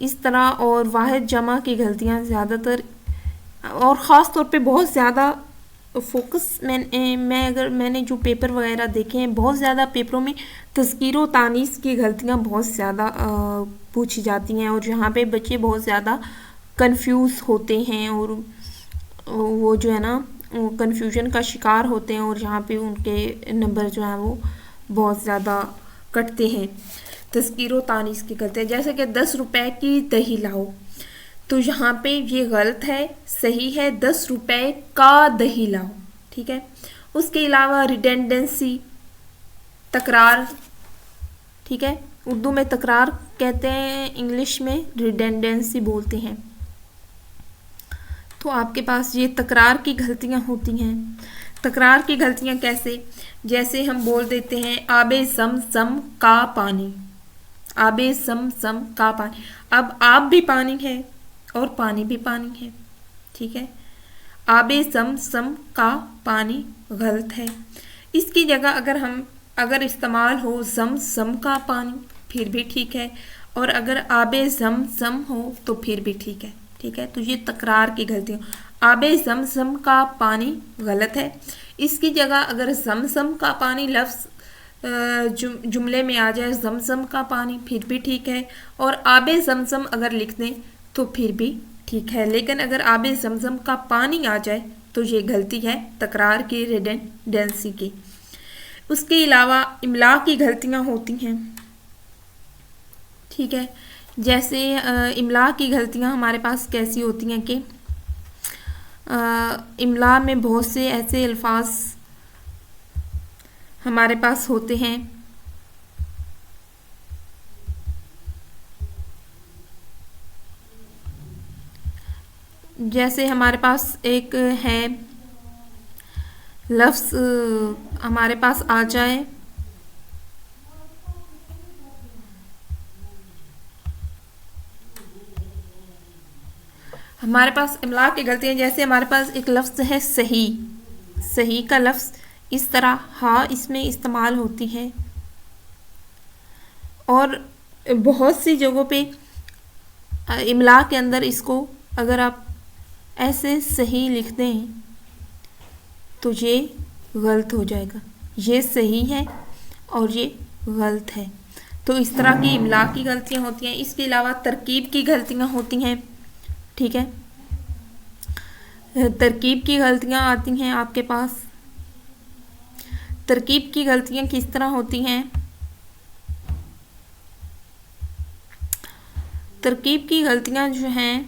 اس طرح اور واحد جمع کی غلطیاں زیادہ تر اور خاص طور پہ بہت زیادہ فوکس میں نے جو پیپر وغیرہ دیکھے ہیں بہت زیادہ پیپروں میں تذکیر و تانیث کی غلطیاں بہت زیادہ پوچھی جاتی ہیں اور جہاں پہ بچے بہت زیادہ کنفیوز ہوتے ہیں اور وہ جو ہے نا کنفیوژن کا شکار ہوتے ہیں اور جہاں پہ ان کے نمبر جو ہیں وہ بہت زیادہ کٹتے ہیں تذکیر و تانیث کی غلطیاں، جیسے کہ 10 روپے کی دہی لاؤ، تو یہاں پہ یہ غلط ہے، صحیح ہے 10 روپے کا دہی لاؤ، ٹھیک ہے۔ اس کے علاوہ ریڈنڈنسی، تکرار، ٹھیک ہے، اردو میں تکرار کہتے ہیں، انگلش میں ریڈنڈنسی بولتے ہیں۔ تو آپ کے پاس یہ تکرار کی غلطیاں ہوتی ہیں۔ تکرار کی غلطیاں کیسے؟ جیسے ہم بول دیتے ہیں آب زمزم کا پانی، آب زمزم کا پانی، اب آب بھی پانی ہے اور پانی بھی پانی ہے، ٹھیک ہے۔ آب زمزم کا پانی غلط ہے، اس کی جگہ اگر استعمال ہو زمزم کا پانی پھر بھی ٹھیک ہے، اور اگر آب زمزم ہو تو پھر بھی ٹھیک ہے، ٹھیک ہے۔ تو یہ تکرار کی غلطی ہو، آب زمزم کا پانی غلط ہے، اس کی جگہ اگر زمزم کا پانی لفظ جملے میں آ جائے زمزم کا پانی پھر بھی ٹھیک ہے، اور آب زمزم اگر لکھ دیں تو پھر بھی ٹھیک ہے، لیکن اگر آب زمزم کا پانی آ جائے تو یہ غلطی ہے تکرار کی، ریڈنڈنسی کی۔ اس کے علاوہ املا کی غلطیاں ہوتی ہیں، ٹھیک ہے۔ جیسے املا کی غلطیاں ہمارے پاس کیسی ہوتی ہیں کہ املا میں بہت سے ایسے الفاظ ہمارے پاس ہوتے ہیں جیسے ہمارے پاس ایک ہے لفظ ہمارے پاس آ جائے ہمارے پاس املا کی غلطیاں، جیسے ہمارے پاس ایک لفظ ہے صحیح، صحیح کا لفظ اس طرح ہاں اس میں استعمال ہوتی ہے، اور بہت سی جگہوں پہ املا کے اندر اس کو اگر آپ ایسے صحیح لکھ دیں تو یہ غلط ہو جائے گا، یہ صحیح ہے اور یہ غلط ہے۔ تو اس طرح کی املا کی غلطیاں ہوتی ہیں۔ اس کے علاوہ ترکیب کی غلطیاں ہوتی ہیں، ٹھیک ہے۔ ترکیب کی غلطیاں آتی ہیں آپ کے پاس، ترکیب کی غلطیاں کس طرح ہوتی ہیں؟ ترکیب کی غلطیاں جو ہیں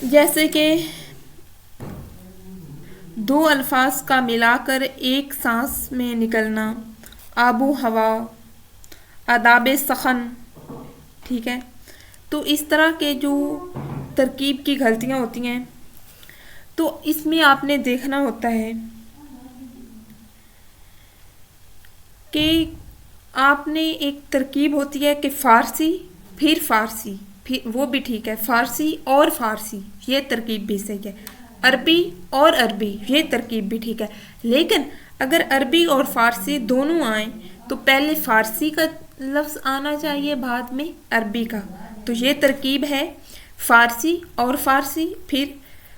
جیسے کہ دو الفاظ کا ملا کر ایک سانس میں نکلنا، آب و ہوا، آداب سخن، ٹھیک ہے۔ تو اس طرح کے جو ترکیب کی غلطیاں ہوتی ہیں تو اس میں آپ نے دیکھنا ہوتا ہے کہ آپ نے ایک ترکیب ہوتی ہے کہ فارسی پھر فارسی، پھر وہ بھی ٹھیک ہے، فارسی اور فارسی یہ ترکیب بھی صحیح ہے، عربی اور عربی یہ ترکیب بھی ٹھیک ہے، لیکن اگر عربی اور فارسی دونوں آئیں تو پہلے فارسی کا لفظ آنا چاہیے بعد میں عربی کا، تو یہ ترکیب ہے فارسی اور فارسی، پھر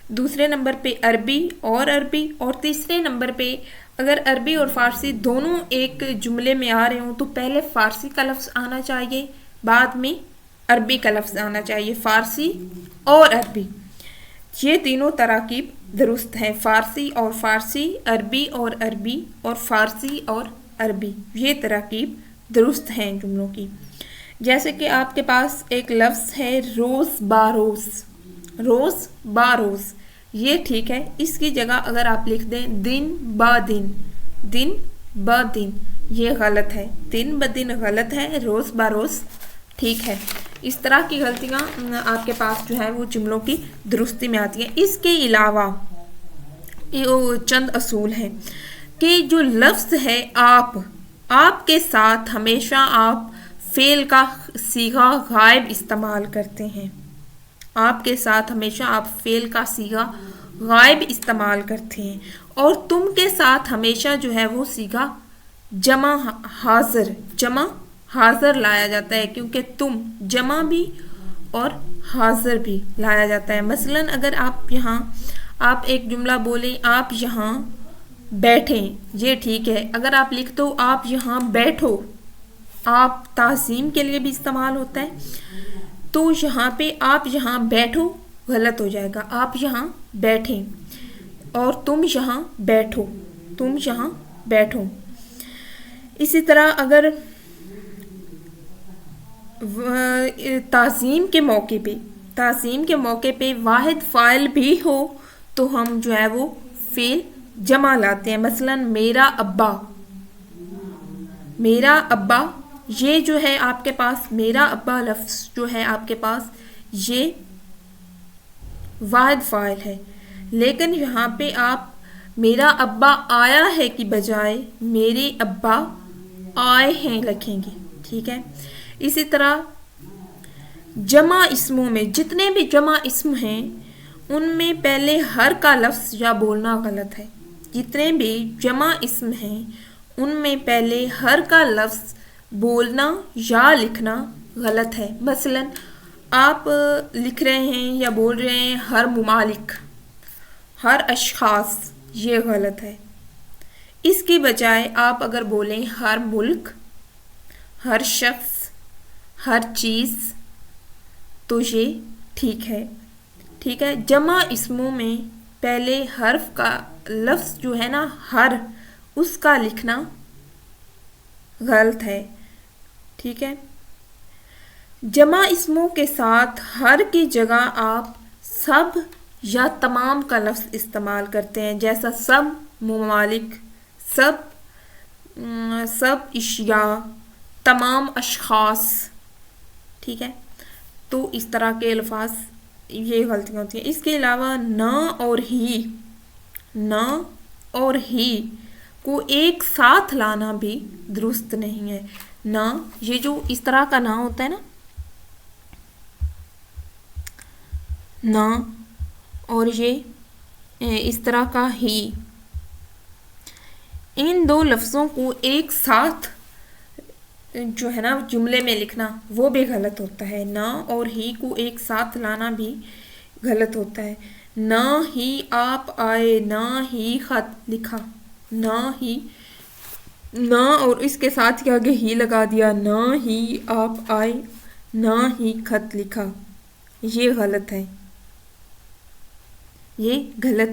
دوسرے نمبر پہ عربی اور عربی، اور تیسرے نمبر پہ اگر عربی اور فارسی دونوں ایک جملے میں آ رہے ہوں تو پہلے فارسی کا لفظ آنا چاہیے بعد میں عربی کا لفظ آنا چاہیے، فارسی اور عربی یہ تینوں تراکیب درست ہیں، فارسی اور فارسی، عربی اور عربی، اور فارسی اور عربی یہ تراکیب درست ہیں جملوں کی۔ جیسے کہ آپ کے پاس ایک لفظ ہے روز باروز، روز باروز یہ ٹھیک ہے، اس کی جگہ اگر آپ لکھ دیں دن با دن، دن با دن یہ غلط ہے، دن با دن غلط ہے، روز باروز ٹھیک ہے۔ اس طرح کی غلطیاں آپ کے پاس جو ہے وہ جملوں کی درستی میں آتی ہیں۔ اس کے علاوہ چند اصول ہیں کہ جو لفظ ہے آپ، آپ کے ساتھ ہمیشہ آپ فعل کا صیغہ غائب استعمال کرتے ہیں، آپ کے ساتھ ہمیشہ آپ فعل کا صیغہ غائب استعمال کرتے ہیں، اور تم کے ساتھ ہمیشہ جو ہے وہ صیغہ جمع حاضر لایا جاتا ہے، کیونکہ تم جمع بھی اور حاضر بھی لایا جاتا ہے۔ مثلا اگر آپ ایک جملہ بولیں آپ یہاں بیٹھیں، یہ ٹھیک ہے۔ اگر آپ لکھ دو آپ یہاں بیٹھو، آپ تعظیم کے لیے بھی استعمال ہوتا ہے، تو یہاں پہ آپ یہاں بیٹھو غلط ہو جائے گا، آپ یہاں بیٹھیں، اور تم یہاں بیٹھو۔ اسی طرح اگر تعظیم کے موقع پہ واحد فاعل بھی ہو تو ہم جو ہے وہ فعل جمع لاتے ہیں۔ مثلا میرا ابا، یہ جو ہے آپ کے پاس میرا ابا لفظ جو ہے آپ کے پاس یہ واحد فاعل ہے، لیکن یہاں پہ آپ میرا ابا آیا ہے کی بجائے میرے ابا آئے ہیں لکھیں گے، ٹھیک ہے۔ اسی طرح جمع اسموں میں جتنے بھی جمع اسم ہیں ان میں پہلے ہر کا لفظ یا بولنا غلط ہے۔ جتنے بھی جمع اسم ہیں ان میں پہلے ہر کا لفظ بولنا یا لکھنا غلط ہے۔ مثلا آپ لکھ رہے ہیں یا بول رہے ہیں ہر ممالک، ہر اشخاص، یہ غلط ہے۔ اس کی بجائے آپ اگر بولیں ہر ملک، ہر شخص، ہر چیز، تو یہ ٹھیک ہے۔ جمع اسموں میں پہلے حرف کا لفظ جو ہے نا ہر، اس کا لکھنا غلط ہے، ٹھیک ہے۔ جمع اسموں کے ساتھ ہر کی جگہ آپ سب یا تمام کا لفظ استعمال کرتے ہیں، جیسا سب ممالک، سب اشیاء، تمام اشخاص، ٹھیک ہے۔ تو اس طرح کے الفاظ یہ غلطیاں ہوتی ہیں۔ اس کے علاوہ نہ اور ہی کو ایک ساتھ لانا بھی درست نہیں ہے۔ نہ، یہ جو اس طرح کا نہ ہوتا ہے نا، نہ، اور یہ اس طرح کا ہی، ان دو لفظوں کو ایک ساتھ جو ہے نا جملے میں لکھنا وہ بھی غلط ہوتا ہے۔ نہ اور ہی کو ایک ساتھ لانا بھی غلط ہوتا ہے۔ نہ ہی آپ آئے، نہ ہی خط لکھا، نہ اور اس کے ساتھ ہی آگے ہی لگا دیا، نہ ہی آپ آئے، نہ ہی خط لکھا، یہ غلط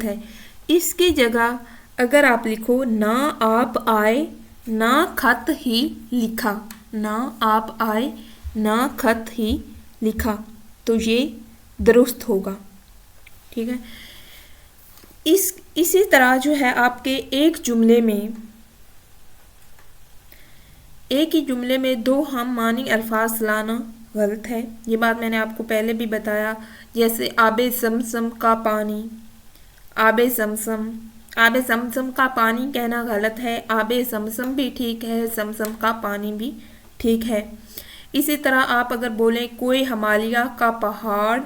ہے۔ اس کی جگہ اگر آپ لکھو نہ آپ آئے، نہ خط ہی لکھا، نہ آپ آئے، نہ خط ہی لکھا، تو یہ درست ہوگا، ٹھیک ہے۔ اسی طرح جو ہے آپ کے ایک ہی جملے میں دو ہم معنی الفاظ لانا غلط ہے۔ یہ بات میں نے آپ کو پہلے بھی بتایا، جیسے آب زمزم کا پانی، آب زمزم کا پانی کہنا غلط ہے، آب زمزم بھی ٹھیک ہے، زمزم کا پانی بھی ٹھیک ہے۔ اسی طرح آپ اگر بولیں کوہ ہمالیہ کا پہاڑ،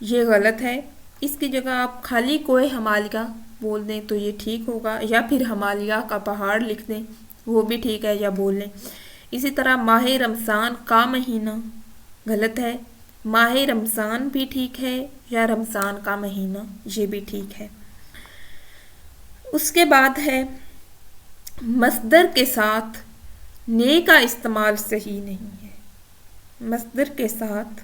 یہ غلط ہے۔ اس کی جگہ آپ خالی کوہ ہمالیہ بول دیں تو یہ ٹھیک ہوگا، یا پھر ہمالیہ کا پہاڑ لکھ دیں وہ بھی ٹھیک ہے، یا بول لیں۔ اسی طرح ماہ رمضان کا مہینہ غلط ہے، ماہ رمضان بھی ٹھیک ہے، یا رمضان کا مہینہ، یہ بھی ٹھیک ہے۔ اس کے بعد ہے مصدر کے ساتھ نے کا استعمال صحیح نہیں ہے۔ مصدر کے ساتھ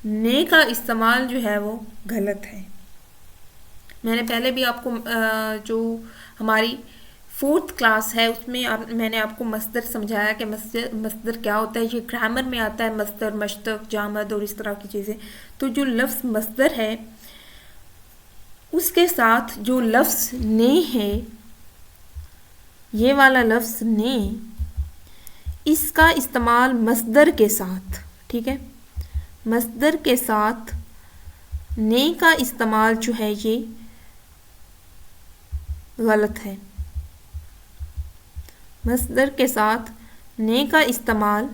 نے کا استعمال جو ہے وہ غلط ہے۔ میں نے پہلے بھی آپ کو جو ہماری 4th کلاس ہے اس میں میں نے آپ کو مصدر سمجھایا کہ مصدر کیا ہوتا ہے۔ یہ گرامر میں آتا ہے، مصدر، مشتق، جامد اور اس طرح کی چیزیں۔ تو جو لفظ مصدر ہے اس کے ساتھ جو لفظ نے ہے، یہ والا لفظ نے، اس کا استعمال مصدر کے ساتھ، ٹھیک ہے، مصدر کے ساتھ نے کا استعمال جو ہے یہ غلط ہے۔ مصدر کے ساتھ نے کا استعمال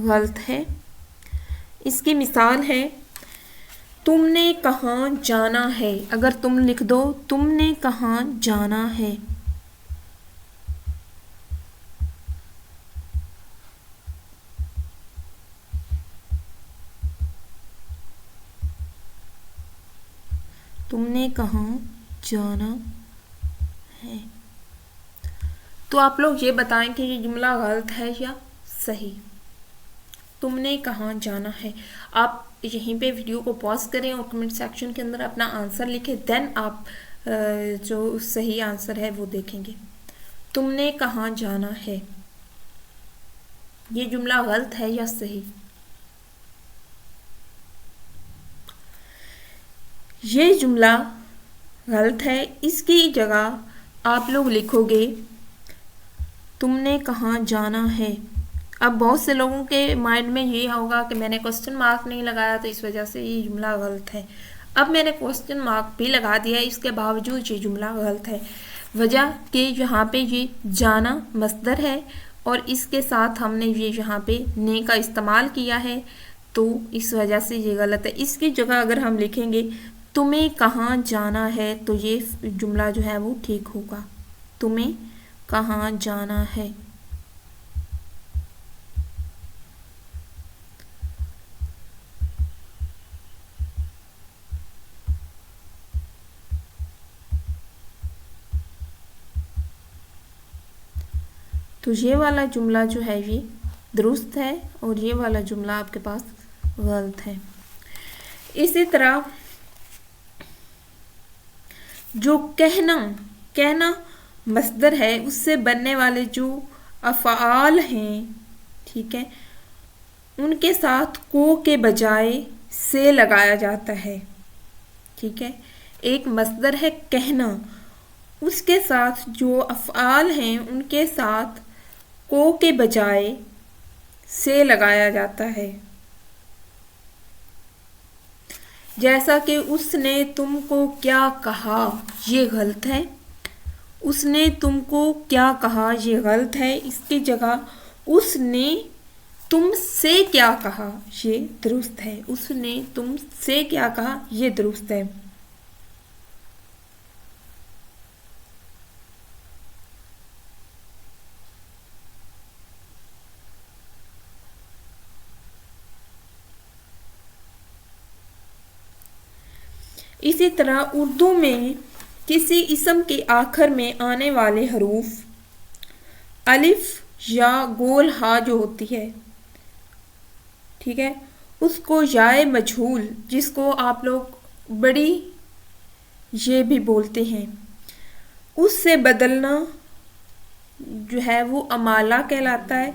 غلط ہے۔ اس کی مثال ہے تم نے کہاں جانا ہے۔ اگر تم لکھ دو تم نے کہاں جانا ہے، تم نے کہاں جانا ہے. تو آپ لوگ یہ بتائیں کہ یہ جملہ غلط ہے یا صحیح. تم نے کہاں جانا ہے. آپ یہیں پہ ویڈیو کو پاز کریں اور کمنٹ سیکشن کے اندر اپنا آنسر لکھیں، دین آپ جو صحیح آنسر ہے وہ دیکھیں گے. تم نے کہاں جانا ہے، یہ جملہ غلط ہے یا صحیح. یہ جملہ غلط ہے. اس کی جگہ آپ لوگ لکھو گے تم نے کہاں جانا ہے. اب بہت سے لوگوں کے مائنڈ میں یہ ہوگا کہ میں نے کوسچن مارک نہیں لگایا تو اس وجہ سے یہ جملہ غلط ہے. اب میں نے کوسچن مارک بھی لگا دیا ہے، اس کے باوجود یہ جملہ غلط ہے. وجہ کہ یہاں پہ یہ جانا مصدر ہے اور اس کے ساتھ ہم نے یہ یہاں پہ نے کا استعمال کیا ہے، تو اس وجہ سے یہ غلط ہے. اس کی جگہ اگر ہم لکھیں گے تمہیں کہاں جانا ہے تو یہ جملہ جو ہے وہ ٹھیک ہوگا. تمہیں کہاں جانا ہے. تو یہ والا جملہ جو ہے یہ درست ہے اور یہ والا جملہ آپ کے پاس غلط ہے. اسی طرح جو کہنا مصدر ہے اس سے بننے والے جو افعال ہیں، ٹھیک ہے، ان کے ساتھ کو کے بجائے سے لگایا جاتا ہے. ٹھیک ہے، ایک مصدر ہے کہنا، اس کے ساتھ جو افعال ہیں ان کے ساتھ کو کے بجائے سے لگایا جاتا ہے. جیسا کہ اس نے تم کو کیا کہا، یہ غلط ہے. اس نے تم کو کیا کہا یہ غلط ہے. اس کی جگہ اس نے تم سے کیا کہا یہ درست ہے. اس نے تم سے کیا کہا یہ درست ہے. اسی طرح اردو میں کسی اسم کے آخر میں آنے والے حروف الف یا گول ہا جو ہوتی ہے، ٹھیک ہے، اس کو یائے مجہول، جس کو آپ لوگ بڑی یہ بھی بولتے ہیں، اس سے بدلنا جو ہے وہ امالہ کہلاتا ہے.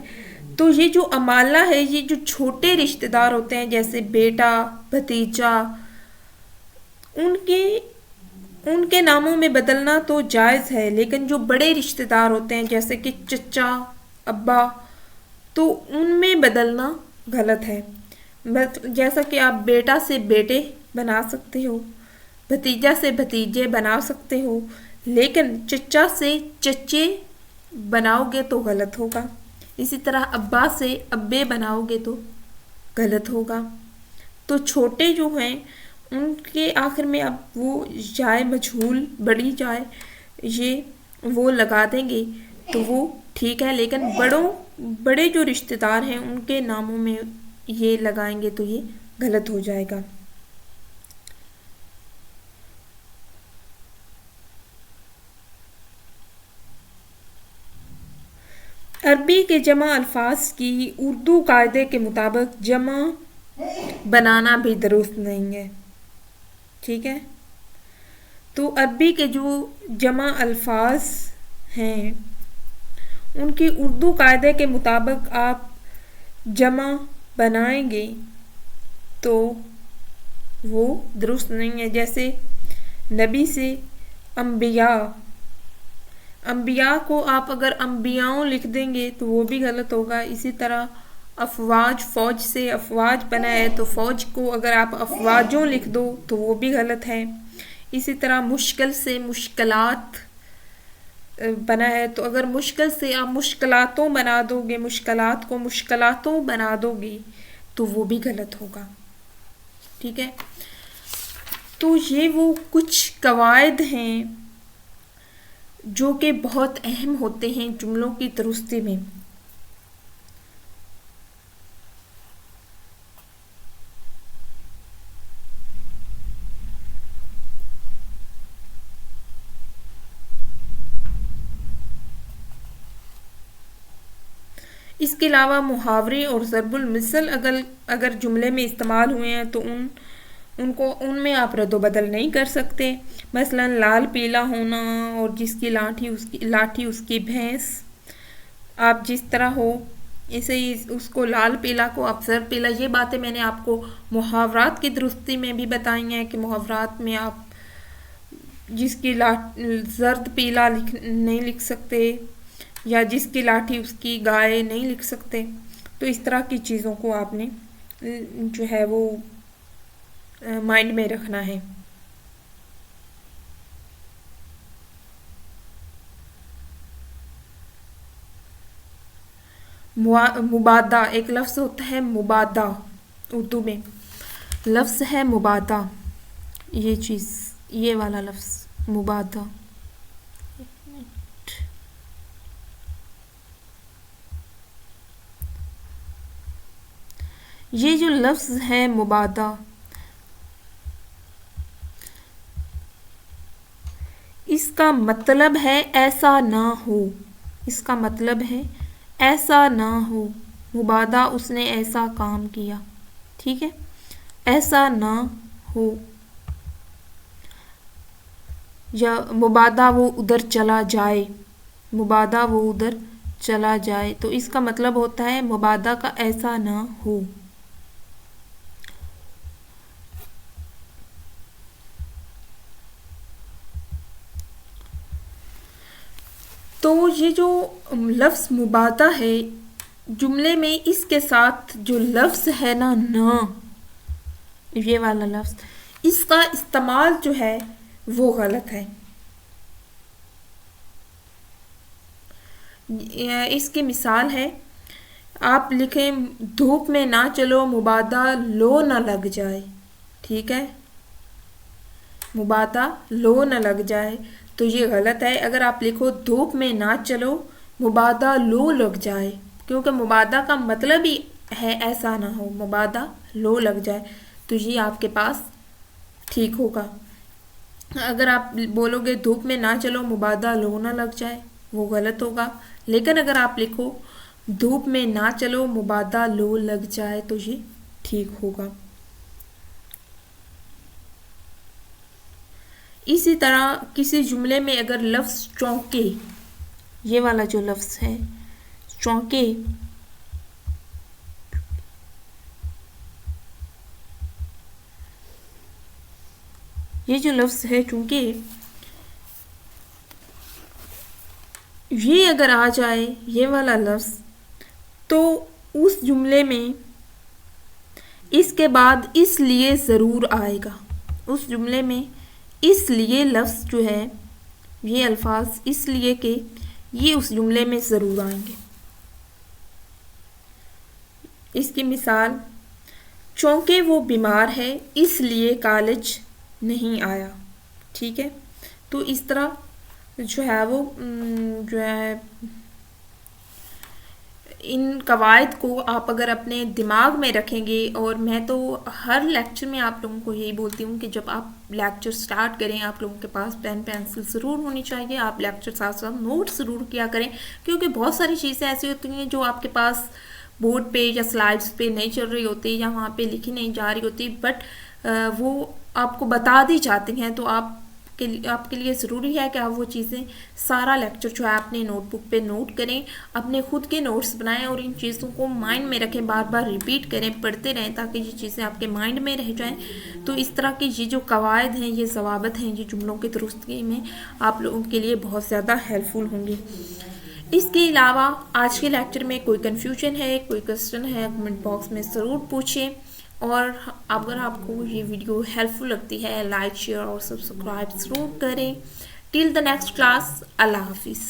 تو یہ جو امالہ ہے یہ جو چھوٹے رشتہ دار ہوتے ہیں جیسے بیٹا، بھتیجا، ان کے ناموں میں بدلنا تو جائز ہے، لیکن جو بڑے رشتہ دار ہوتے ہیں جیسے کہ چچا، ابا، تو ان میں بدلنا غلط ہے. جیسا کہ آپ بیٹا سے بیٹے بنا سکتے ہو، بھتیجا سے بھتیجے بنا سکتے ہو، لیکن چچا سے چچے بناؤ گے تو غلط ہوگا. اسی طرح ابا سے ابے بناؤ گے تو غلط ہوگا. تو چھوٹے جو ہیں ان کے آخر میں آپ وہ جائے مجہول، بڑی جائے یہ وہ لگا دیں گے تو وہ ٹھیک ہے، لیکن بڑے جو رشتہ دار ہیں ان کے ناموں میں یہ لگائیں گے تو یہ غلط ہو جائے گا. عربی کے جمع الفاظ کی اردو قاعدے کے مطابق جمع بنانا بھی درست نہیں ہے. ٹھیک ہے، تو عربی کے جو جمع الفاظ ہیں ان کی اردو قاعدے کے مطابق آپ جمع بنائیں گے تو وہ درست نہیں ہے. جیسے نبی سے انبیاء کو آپ اگر انبیاؤں لکھ دیں گے تو وہ بھی غلط ہوگا. اسی طرح افواج، فوج سے افواج بنا ہے تو فوج کو اگر آپ افواجوں لکھ دو تو وہ بھی غلط ہے. اسی طرح مشکل سے مشکلات بنا ہے تو اگر مشکل سے آپ مشکلاتوں بنا دو گے، مشکلات کو مشکلاتوں بنا دو گے تو وہ بھی غلط ہوگا. ٹھیک ہے، تو یہ وہ کچھ قواعد ہیں جو کہ بہت اہم ہوتے ہیں جملوں کی درستی میں. اس کے علاوہ محاورے اور ضرب المثل اگر جملے میں استعمال ہوئے ہیں تو ان میں آپ رد و بدل نہیں کر سکتے. مثلا لال پیلا ہونا اور جس کی لاٹھی اس کی بھینس. آپ جس طرح ہو اسے ہی اس کو لال پیلا کو آپ زرد پیلا. یہ باتیں میں نے آپ کو محاورات کی درستی میں بھی بتائی ہیں کہ محاورات میں آپ جس کی زرد پیلا نہیں لکھ سکتے یا جس کی لاٹھی اس کی گائے نہیں لکھ سکتے. تو اس طرح کی چیزوں کو آپ نے جو ہے وہ مائنڈ میں رکھنا ہے. مبادہ ایک لفظ ہوتا ہے مبادہ. اردو میں لفظ ہے مبادہ. یہ چیز یہ والا لفظ مبادہ. یہ جو لفظ ہے مبادہ اس کا مطلب ہے ایسا نہ ہو. اس کا مطلب ہے ایسا نہ ہو. مبادہ اس نے ایسا کام کیا. ٹھیک ہے. ایسا نہ ہو. یا مبادہ وہ ادھر چلا جائے. مبادہ وہ ادھر چلا جائے. تو اس کا مطلب ہوتا ہے مبادہ کا ایسا نہ ہو. تو یہ جو لفظ مبادہ ہے جملے میں اس کے ساتھ جو لفظ ہے نا یہ والا لفظ اس کا استعمال جو ہے وہ غلط ہے. اس کی مثال ہے آپ لکھیں دھوپ میں نہ چلو مبادہ لو نہ لگ جائے. ٹھیک ہے. مبادہ لو نہ لگ جائے تو یہ غلط ہے. اگر آپ لکھو دھوپ میں نہ چلو مبادہ لو لگ جائے کیونکہ مبادہ کا مطلب ہی ہے ایسا نہ ہو. مبادہ لو لگ جائے تو یہ آپ کے پاس ٹھیک ہوگا. اگر آپ بولو گے دھوپ میں نہ چلو مبادہ لو نہ لگ جائے وہ غلط ہوگا. لیکن اگر آپ لکھو دھوپ میں نہ چلو مبادہ لو لگ جائے تو یہ ٹھیک ہوگا. اسی طرح کسی جملے میں اگر لفظ چونکے یہ والا جو لفظ ہے چونکے یہ جو لفظ ہے چونکہ یہ اگر آ جائے یہ والا لفظ تو اس جملے میں اس کے بعد اس لیے ضرور آئے گا. اس جملے میں اس لیے لفظ جو ہے یہ الفاظ اس لیے کہ یہ اس جملے میں ضرور آئیں گے. اس کی مثال چونکہ وہ بیمار ہے اس لیے کالج نہیں آیا. ٹھیک ہے. تو اس طرح جو ہے وہ جو ہے ان قواعد کو آپ اگر اپنے دماغ میں رکھیں گے اور میں تو ہر لیکچر میں آپ لوگوں کو یہی بولتی ہوں کہ جب آپ لیکچر سٹارٹ کریں آپ لوگوں کے پاس پین پینسل ضرور ہونی چاہیے. آپ لیکچر ساتھ ساتھ نوٹ ضرور کیا کریں کیونکہ بہت ساری چیزیں ایسی ہوتی ہیں جو آپ کے پاس بورڈ پہ یا سلائڈس پہ نہیں چل رہی ہوتی یا وہاں پہ لکھی نہیں جا رہی ہوتی بٹ وہ آپ کو بتا دی جاتی ہیں. تو آپ کے لیے ضروری ہے کہ آپ وہ چیزیں سارا لیکچر جو ہے اپنے نوٹ بک پہ نوٹ کریں, اپنے خود کے نوٹس بنائیں اور ان چیزوں کو مائنڈ میں رکھیں, بار بار ریپیٹ کریں, پڑھتے رہیں تاکہ یہ چیزیں آپ کے مائنڈ میں رہ جائیں. تو اس طرح کی یہ جو قواعد ہیں یہ ضوابط ہیں یہ جملوں کی درستگی میں آپ لوگوں کے لیے بہت زیادہ ہیلپ فل ہوں گی. اس کے علاوہ آج کے لیکچر میں کوئی کنفیوژن ہے کوئی کوسچن ہے کمنٹ باکس میں ضرور پوچھیں, اور اگر آپ کو یہ ویڈیو ہیلپ فل لگتی ہے لائک شیئر اور سبسکرائب ضرور کریں. ٹل دا نیکسٹ کلاس. اللہ حافظ.